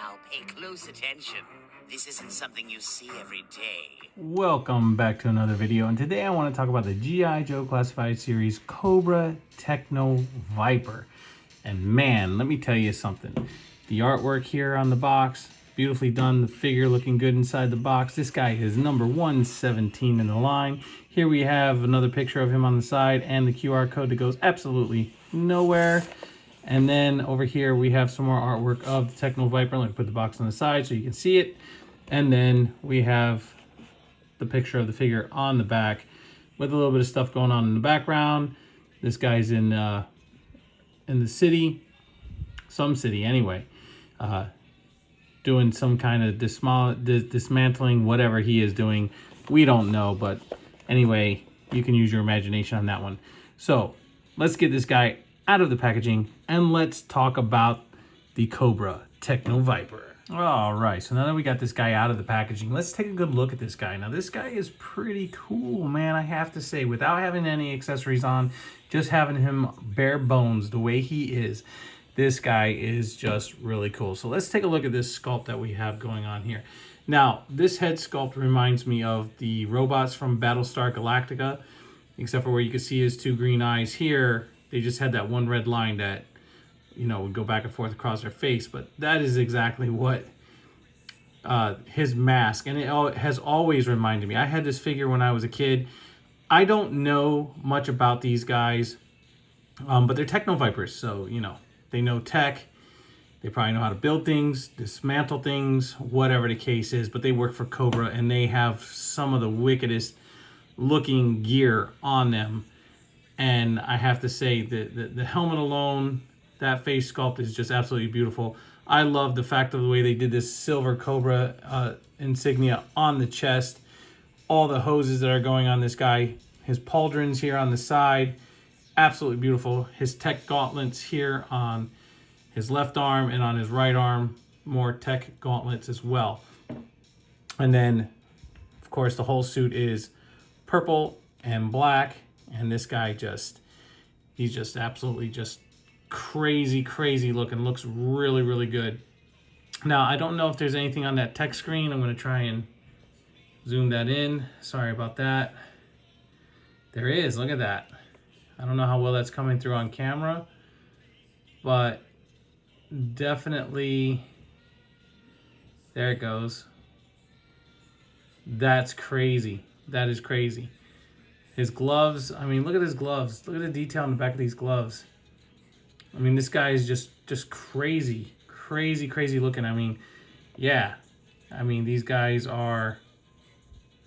Now pay close attention. This isn't something you see every day. Welcome back to another video, and today I want to talk about the G.I. Joe classified series Cobra Techno-Viper. And man, let me tell you something. The artwork here on the box, beautifully done. The figure looking good inside the box. This guy is number 117 in the line. Here we have another picture of him on the side and the QR code that goes absolutely nowhere. And then over here we have some more artwork of the Techno-Viper. Let me put the box on the side so you can see it. And then we have the picture of the figure on the back with a little bit of stuff going on in the background. This guy's in the city, some city anyway, doing some kind of dismantling, whatever he is doing. We don't know, but anyway, you can use your imagination on that one. So let's get this guy out of the packaging and let's talk about the Cobra Techno-Viper. All right, so now that we got this guy out of the packaging, let's take a good look at this guy. Now, this guy is pretty cool, man, I have to say. Without having any accessories on, just having him bare bones the way he is, this guy is just really cool. So let's take a look at this sculpt that we have going on here. Now, this head sculpt reminds me of the robots from Battlestar Galactica, except for where you can see his two green eyes here. They just had that one red line that, you know, would go back and forth across their face, but that is exactly what his mask, and it has always reminded me. I had this figure when I was a kid. I don't know much about these guys, but they're Techno-Vipers, so, you know, they know tech. They probably know how to build things, dismantle things, whatever the case is, but they work for Cobra, and they have some of the wickedest looking gear on them. And I have to say, the helmet alone, that face sculpt is just absolutely beautiful. I love the fact of the way they did this silver Cobra insignia on the chest. All the hoses that are going on this guy. His pauldrons here on the side. Absolutely beautiful. His tech gauntlets here on his left arm and on his right arm. More tech gauntlets as well. And then, of course, the whole suit is purple and black. And this guy he's just absolutely just crazy looking. Looks really good. Now, I don't know if there's anything on that tech screen. I'm going to try and zoom that in. Sorry about that. There is. Look at that. I don't know how well that's coming through on camera, but definitely there it goes. That's crazy. That is crazy. His gloves, I mean, look at his gloves. Look at the detail on the back of these gloves. I mean, this guy is just crazy looking. I mean, yeah. I mean, these guys are,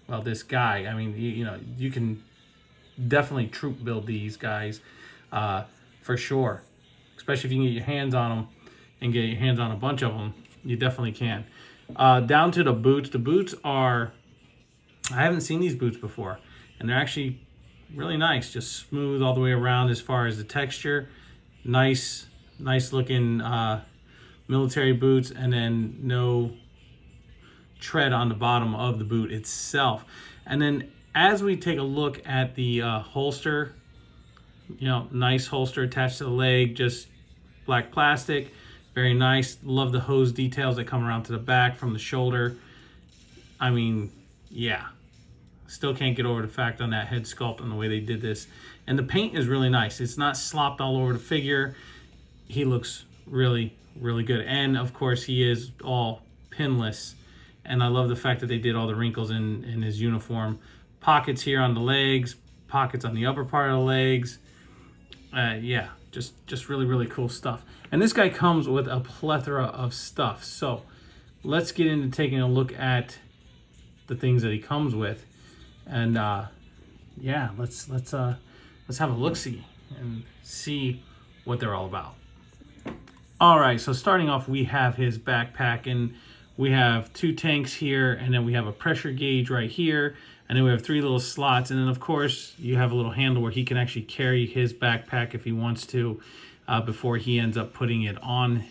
well, this guy, I mean, you know, you can definitely troop build these guys for sure. Especially if you can get your hands on them and get your hands on a bunch of them, you definitely can. Down to the boots. The boots are, I haven't seen these boots before. And they're actually really nice, just smooth all the way around as far as the texture. Nice looking military boots, and then no tread on the bottom of the boot itself. And then as we take a look at the holster, you know, nice holster attached to the leg, just black plastic, very nice. Love the hose details that come around to the back from the shoulder. I mean, yeah. Still can't get over the fact on that head sculpt and the way they did this. And the paint is really nice. It's not slopped all over the figure. He looks really good. And of course, he is all pinless. And I love the fact that they did all the wrinkles in his uniform. Pockets here on the legs, pockets on the upper part of the legs. Yeah, just really cool stuff. And this guy comes with a plethora of stuff. So let's get into taking a look at the things that he comes with. And yeah, let's have a look-see and see what they're all about. All right, so starting off, we have his backpack, and we have two tanks here, and then we have a pressure gauge right here, and then we have three little slots, and then of course you have a little handle where he can actually carry his backpack if he wants to, before he ends up putting it on.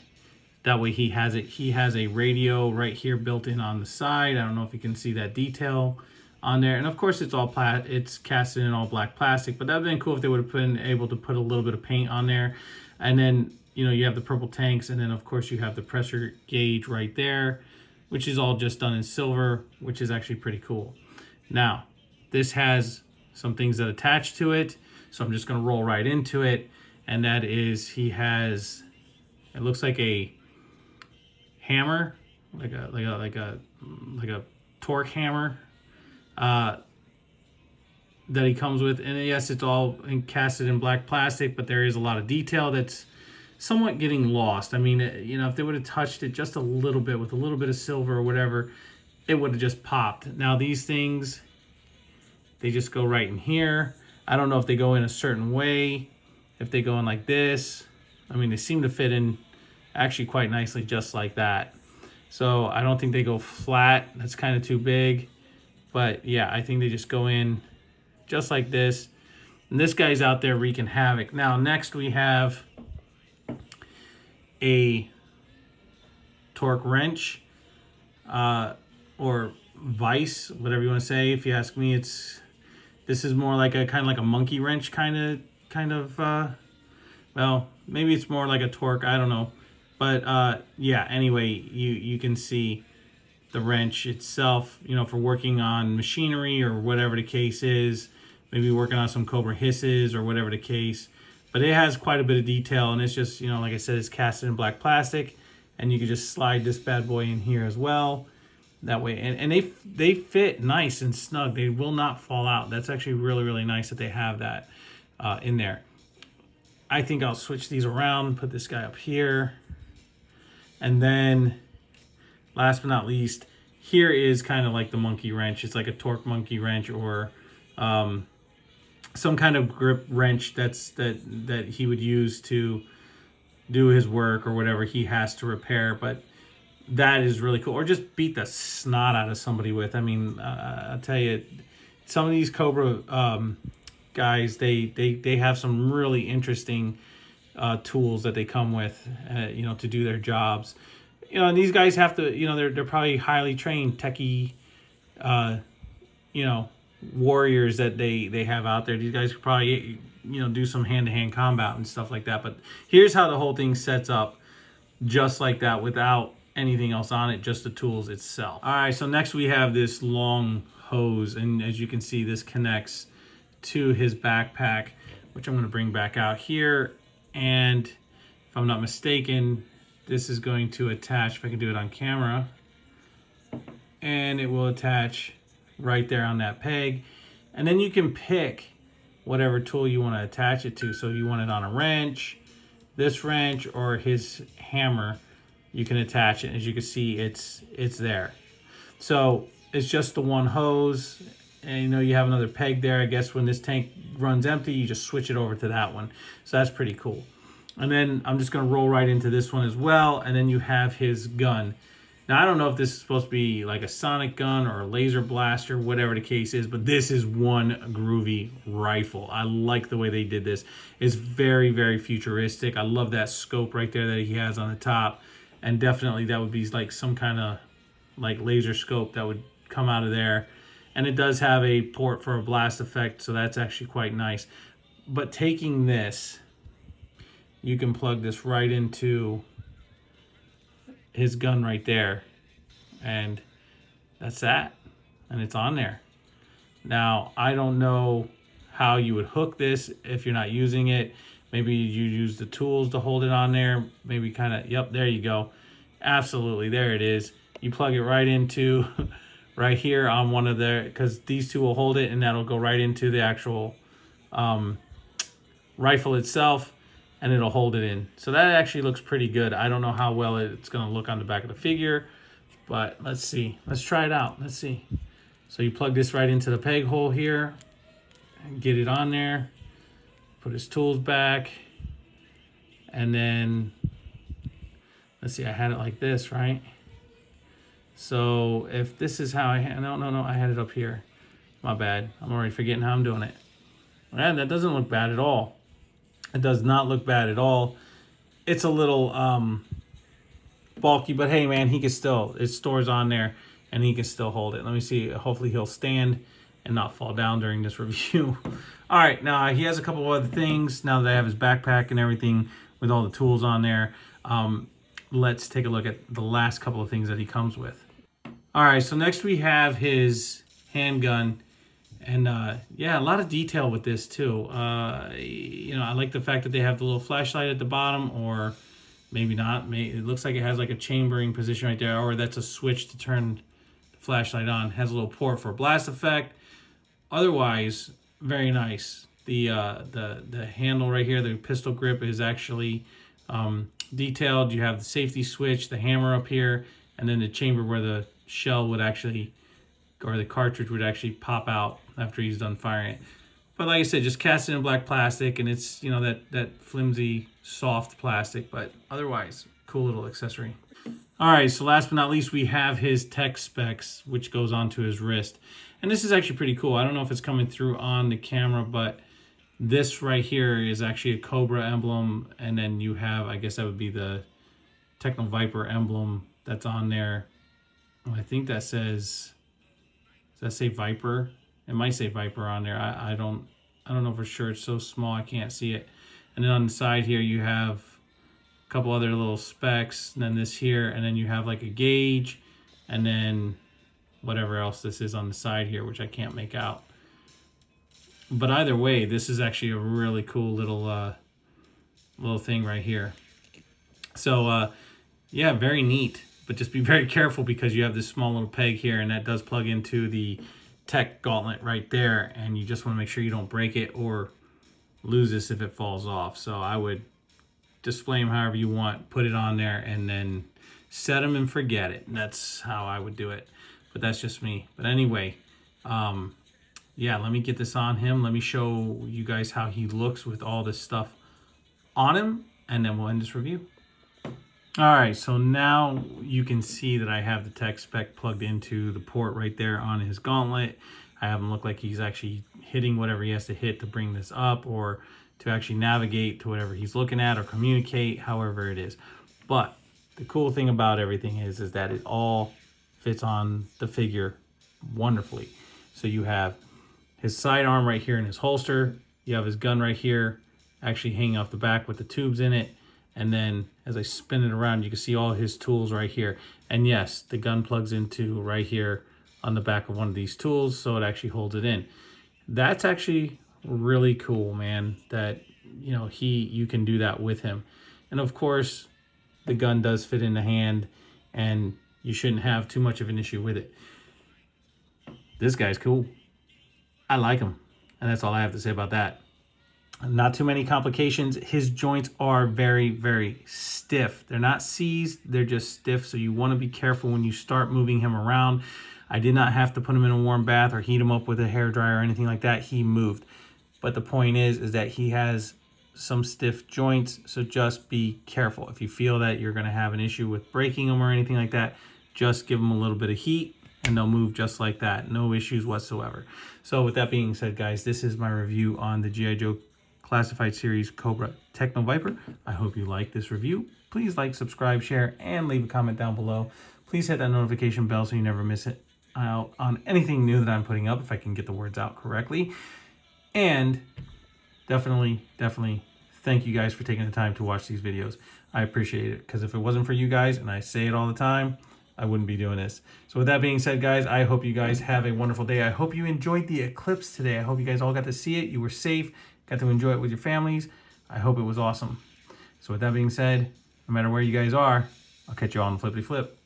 That way he has it. He has a radio right here built in on the side. I don't know if you can see that detail on there, and of course it's casted in all black plastic, but that would have been cool if they would have been able to put a little bit of paint on there. And then you know, you have the purple tanks, and then of course you have the pressure gauge right there, which is all just done in silver, which is actually pretty cool. Now, this has some things that attach to it, so I'm just going to roll right into it, and that is he has, it looks like a hammer, like a torque hammer that he comes with, and yes, it's all encasted in black plastic, but there is a lot of detail that's somewhat getting lost. I mean, you know, if they would have touched it just a little bit with a little bit of silver or whatever, it would have just popped. Now these things, they just go right in here. I don't know if they go in a certain way, if they go in like this. I mean, they seem to fit in actually quite nicely just like that. So I don't think they go flat. That's kind of too big. But yeah, I think they just go in just like this. And this guy's out there wreaking havoc. Now, next we have a torque wrench, or vise, whatever you want to say. If you ask me, this is more like a kind of like a monkey wrench kind of well, maybe it's more like a torque, I don't know. But yeah, anyway, you can see the wrench itself, you know, for working on machinery or whatever the case is, maybe working on some Cobra hisses or whatever the case. But it has quite a bit of detail, and it's just, you know, like I said, it's casted in black plastic, and you can just slide this bad boy in here as well. That way, and they fit nice and snug. They will not fall out. That's actually really, really nice that they have that in there. I think I'll switch these around, put this guy up here. And then, last but not least, here is kind of like the monkey wrench. It's like a torque monkey wrench, or some kind of grip wrench that he would use to do his work or whatever he has to repair. But that is really cool. Or just beat the snot out of somebody with. I mean, I'll tell you, some of these Cobra guys, they have some really interesting tools that they come with, you know, to do their jobs. You know, and these guys have to, you know, they're probably highly trained techie, you know, warriors that they have out there. These guys could probably, you know, do some hand-to-hand combat and stuff like that. But here's how the whole thing sets up, just like that, without anything else on it, just the tools itself. All right, so next we have this long hose, and as you can see, this connects to his backpack, which I'm going to bring back out here. And if I'm not mistaken, this is going to attach, if I can do it on camera, and it will attach right there on that peg. And then you can pick whatever tool you want to attach it to. So you want it on a wrench, this wrench, or his hammer, you can attach it. As you can see, it's there. So it's just the one hose, and you know, you have another peg there. I guess when this tank runs empty, you just switch it over to that one. So that's pretty cool. And then I'm just going to roll right into this one as well. And then you have his gun. Now, I don't know if this is supposed to be like a sonic gun or a laser blaster, whatever the case is, but this is one groovy rifle. I like the way they did this. It's very, very futuristic. I love that scope right there that he has on the top. And definitely that would be like some kind of like laser scope that would come out of there. And it does have a port for a blast effect, so that's actually quite nice. But taking this, you can plug this right into his gun right there, and that's that, and it's on there. Now, I don't know how you would hook this if you're not using it. Maybe you use the tools to hold it on there. Maybe kind of, yep, there you go. Absolutely, there it is. You plug it right into right here on one of the, because these two will hold it, and that'll go right into the actual rifle itself, and it'll hold it in. So that actually looks pretty good. I don't know how well it's going to look on the back of the figure, but let's see. Let's try it out. Let's see. So you plug this right into the peg hole here and get it on there. Put his tools back, and then let's see. I had it like this, right? So if this is how I had, no, I had it up here. My bad. I'm already forgetting how I'm doing it. And that doesn't look bad at all. It does not look bad at all. It's a little bulky, but hey, man, he can still, it stores on there, and he can still hold it. Let me see. Hopefully he'll stand and not fall down during this review. All right, now he has a couple of other things. Now that I have his backpack and everything with all the tools on there. Let's take a look at the last couple of things that he comes with. All right, so next we have his handgun. And yeah, a lot of detail with this too. You know, I like the fact that they have the little flashlight at the bottom, or maybe not. It looks like it has like a chambering position right there, or that's a switch to turn the flashlight on. It has a little port for a blast effect. Otherwise, very nice. The handle right here, the pistol grip is actually detailed. You have the safety switch, the hammer up here, and then the chamber where the shell would actually, or the cartridge would actually pop out after he's done firing it. But like I said, just cast it in black plastic, and it's, you know, that flimsy, soft plastic, but otherwise, cool little accessory. All right, so last but not least, we have his tech specs, which goes onto his wrist. And this is actually pretty cool. I don't know if it's coming through on the camera, but this right here is actually a Cobra emblem, and then you have, I guess that would be the Techno-Viper emblem that's on there. I think that says, does that say Viper? It might say Viper on there. I don't know for sure. It's so small I can't see it. And then on the side here you have a couple other little specs, and then this here, and then you have like a gauge, and then whatever else this is on the side here, which I can't make out. But either way, this is actually a really cool little thing right here. So yeah, very neat. But just be very careful because you have this small little peg here, and that does plug into the tech gauntlet right there, and you just want to make sure you don't break it or lose this if it falls off. So I would display them however you want, put it on there, and then set them and forget it. And that's how I would do it, but that's just me. But anyway, yeah, let me get this on him. Let me show you guys how he looks with all this stuff on him, and then we'll end this review. All right, so now you can see that I have the tech spec plugged into the port right there on his gauntlet. I have him look like he's actually hitting whatever he has to hit to bring this up, or to actually navigate to whatever he's looking at, or communicate, however it is. But the cool thing about everything is that it all fits on the figure wonderfully. So you have his sidearm right here in his holster. You have his gun right here, actually hanging off the back with the tubes in it. And then as I spin it around, you can see all his tools right here. And yes, the gun plugs into right here on the back of one of these tools, so it actually holds it in. That's actually really cool, man, that, you know, you can do that with him. And of course, the gun does fit in the hand, and you shouldn't have too much of an issue with it. This guy's cool. I like him. And that's all I have to say about that. Not too many complications. His joints are very, very stiff. They're not seized, they're just stiff. So you want to be careful when you start moving him around. I did not have to put him in a warm bath or heat him up with a hairdryer or anything like that. He moved. But the point is that he has some stiff joints. So just be careful. If you feel that you're going to have an issue with breaking them or anything like that, just give them a little bit of heat and they'll move just like that. No issues whatsoever. So with that being said, guys, this is my review on the G.I. Joe Classified Series Cobra Techno-Viper. I hope you like this review. Please like, subscribe, share, and leave a comment down below. Please hit that notification bell so you never miss it out on anything new that I'm putting up, if I can get the words out correctly. And definitely thank you guys for taking the time to watch these videos. I appreciate it, because if it wasn't for you guys, and I say it all the time, I wouldn't be doing this. So with that being said, guys, I hope you guys have a wonderful day. I hope you enjoyed the eclipse today. I hope you guys all got to see it. You were safe. Got to enjoy it with your families. I hope it was awesome. So with that being said, no matter where you guys are, I'll catch you all on the flippity flip.